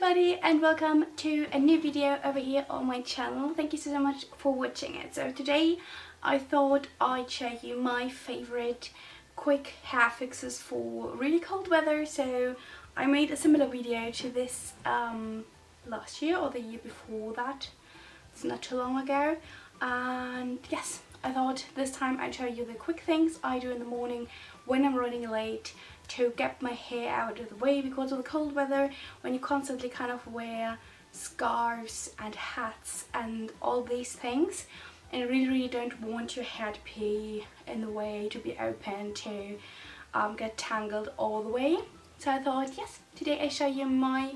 everybody and welcome to a new video over here on my channel. Thank you so much for watching it. So today I thought I'd show you my favorite quick hair fixes for really cold weather. So I made a similar video to this last year or the year before that. It's not too long ago. And yes, I thought this time I'd show you the quick things I do in the morning when I'm running late to get my hair out of the way because of the cold weather, when you constantly kind of wear scarves and hats and all these things, and you really don't want your hair to be in the way, to be open, to get tangled all the way. So I thought, yes, today I show you my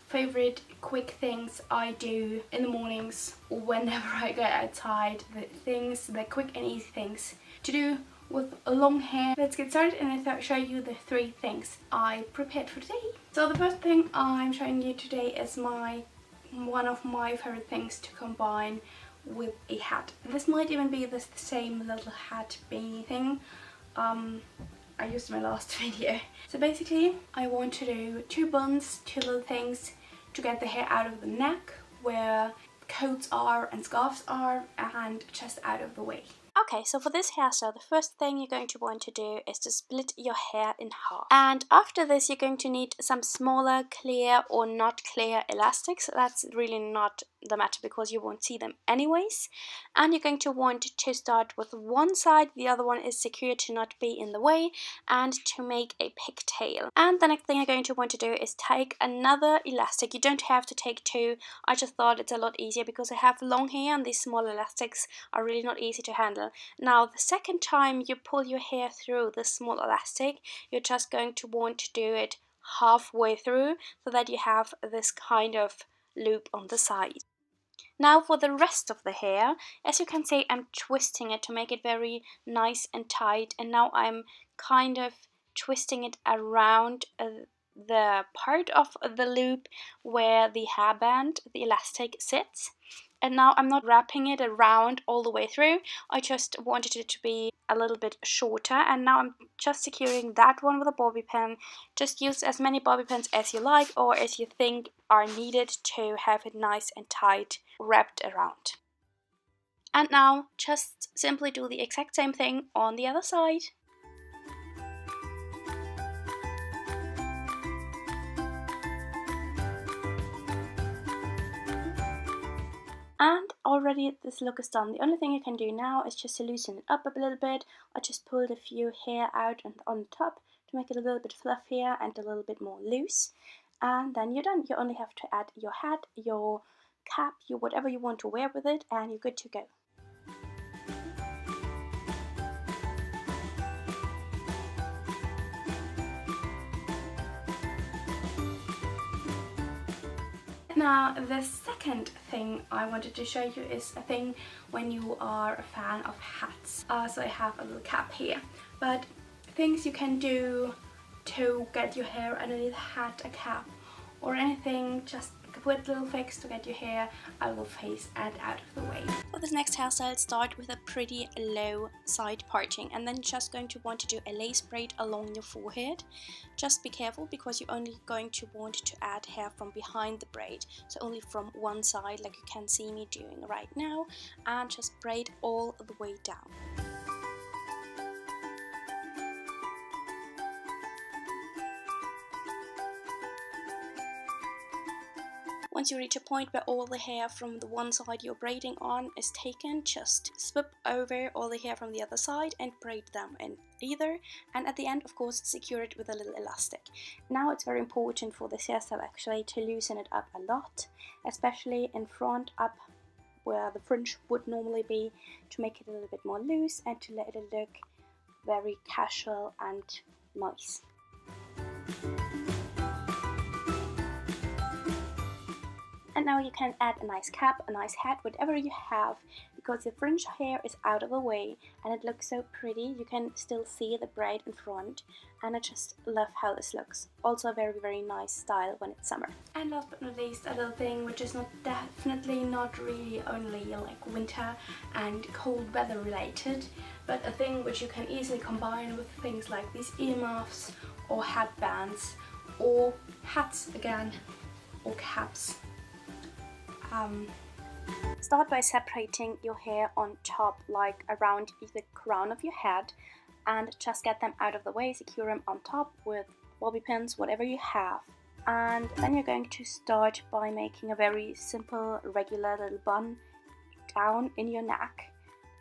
favorite quick things I do in the mornings whenever I get outside, the quick and easy things to do with long hair. Let's get started and I thought I'd show you the 3 things I prepared for today. So the first thing I'm showing you today is one of my favorite things to combine with a hat. This might even be the same little hat beanie thing I used in my last video. So basically I want to do 2 buns, 2 little things to get the hair out of the neck where coats are and scarves are, and just out of the way. Okay, so for this hairstyle, the first thing you're going to want to do is to split your hair in half. And after this, you're going to need some smaller, clear or not clear elastics. That's really not the matter because you won't see them anyways. And you're going to want to start with one side, the other one is secure to not be in the way, and to make a pigtail. And the next thing you're going to want to do is take another elastic. You don't have to take 2. I just thought it's a lot easier because I have long hair and these small elastics are really not easy to handle. Now the second time you pull your hair through this small elastic, you're just going to want to do it halfway through so that you have this kind of loop on the side. Now for the rest of the hair, as you can see, I'm twisting it to make it very nice and tight, and now I'm kind of twisting it around the part of the loop where the hairband, the elastic, sits. And now I'm not wrapping it around all the way through, I just wanted it to be a little bit shorter, and now I'm just securing that one with a bobby pin. Just use as many bobby pins as you like or as you think are needed to have it nice and tight wrapped around. And now just simply do the exact same thing on the other side. And already this look is done. The only thing you can do now is just to loosen it up a little bit. I just pulled a few hair out on the top to make it a little bit fluffier and a little bit more loose. And then you're done. You only have to add your hat, your cap, whatever you want to wear with it, and you're good to go. Now the second thing I wanted to show you is a thing when you are a fan of hats. So I have a little cap here, but things you can do to get your hair underneath a hat, a cap, or anything, just quick little fix to get your hair out of the face and out of the way. For this next hairstyle, start with a pretty low side parting, and then just going to want to do a lace braid along your forehead. Just be careful because you're only going to want to add hair from behind the braid, so only from one side like you can see me doing right now, and just braid all the way down. Once you reach a point where all the hair from the one side you're braiding on is taken, just swip over all the hair from the other side and braid them in either, and at the end, of course, secure it with a little elastic. Now it's very important for this hairstyle actually to loosen it up a lot, especially in front, up where the fringe would normally be, to make it a little bit more loose and to let it look very casual and nice. And now you can add a nice cap, a nice hat, whatever you have, because the fringe hair is out of the way and it looks so pretty. You can still see the braid in front, and I just love how this looks. Also a very nice style when it's summer. And last but not least, a little thing which is definitely not really only like winter and cold weather related, but a thing which you can easily combine with things like these earmuffs or headbands or hats again. or caps. Start by separating your hair on top, like around the crown of your head, and just get them out of the way. Secure them on top with bobby pins, whatever you have. And then you're going to start by making a very simple, regular little bun down in your neck.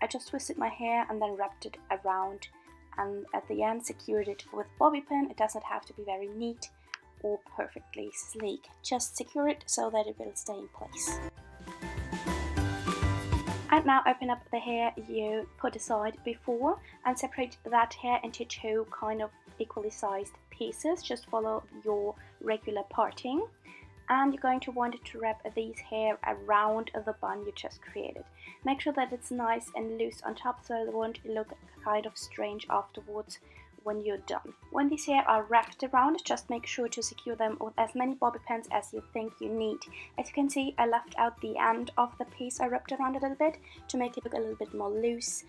I just twisted my hair and then wrapped it around, and at the end secured it with bobby pin. It doesn't have to be very neat or perfectly sleek. Just secure it so that it will stay in place. And now open up the hair you put aside before and separate that hair into two kind of equally sized pieces. Just follow your regular parting, and you're going to want to wrap these hair around the bun you just created. Make sure that it's nice and loose on top so it won't look kind of strange afterwards when you're done. When these hair are wrapped around, just make sure to secure them with as many bobby pins as you think you need. As you can see, I left out the end of the piece I wrapped around a little bit to make it look a little bit more loose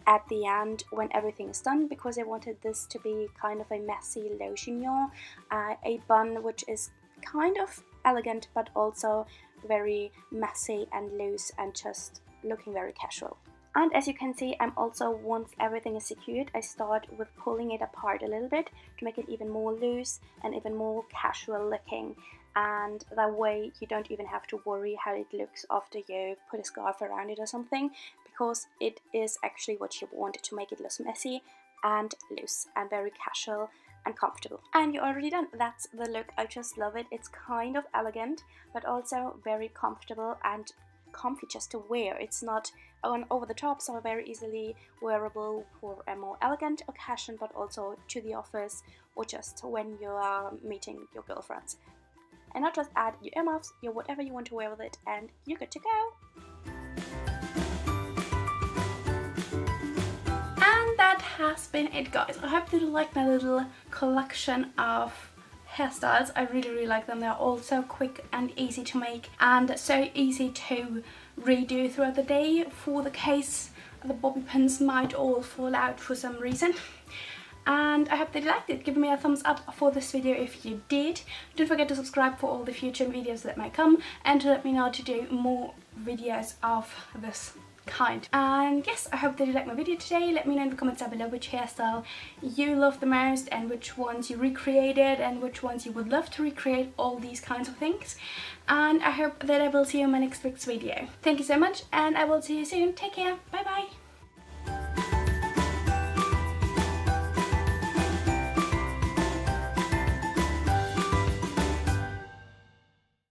at the end when everything is done, because I wanted this to be kind of a messy le chignon, a bun which is kind of elegant but also very messy and loose and just looking very casual. And as you can see, I'm also, once everything is secured, I start with pulling it apart a little bit to make it even more loose and even more casual looking. And that way you don't even have to worry how it looks after you put a scarf around it or something, because it is actually what you want, to make it look messy and loose and very casual and comfortable. And you're already done. That's the look. I just love it. It's kind of elegant but also very comfortable and comfy just to wear. It's not on over the top, so very easily wearable for a more elegant occasion, but also to the office or just when you are meeting your girlfriends. And not just add your earmuffs, your whatever you want to wear with it, and you're good to go. And that has been it, guys. I hope you like my little collection of hairstyles. I really like them. They're all so quick and easy to make and so easy to redo throughout the day, for the case the bobby pins might all fall out for some reason. And I hope that you liked it. Give me a thumbs up for this video if you did. Don't forget to subscribe for all the future videos that might come, and to let me know to do more videos of this kind. And yes, I hope that you liked my video today. Let me know in the comments down below which hairstyle you love the most and which ones you recreated and which ones you would love to recreate, all these kinds of things. And I hope that I will see you in my next week's video. Thank you so much, and I will see you soon. Take care. Bye bye.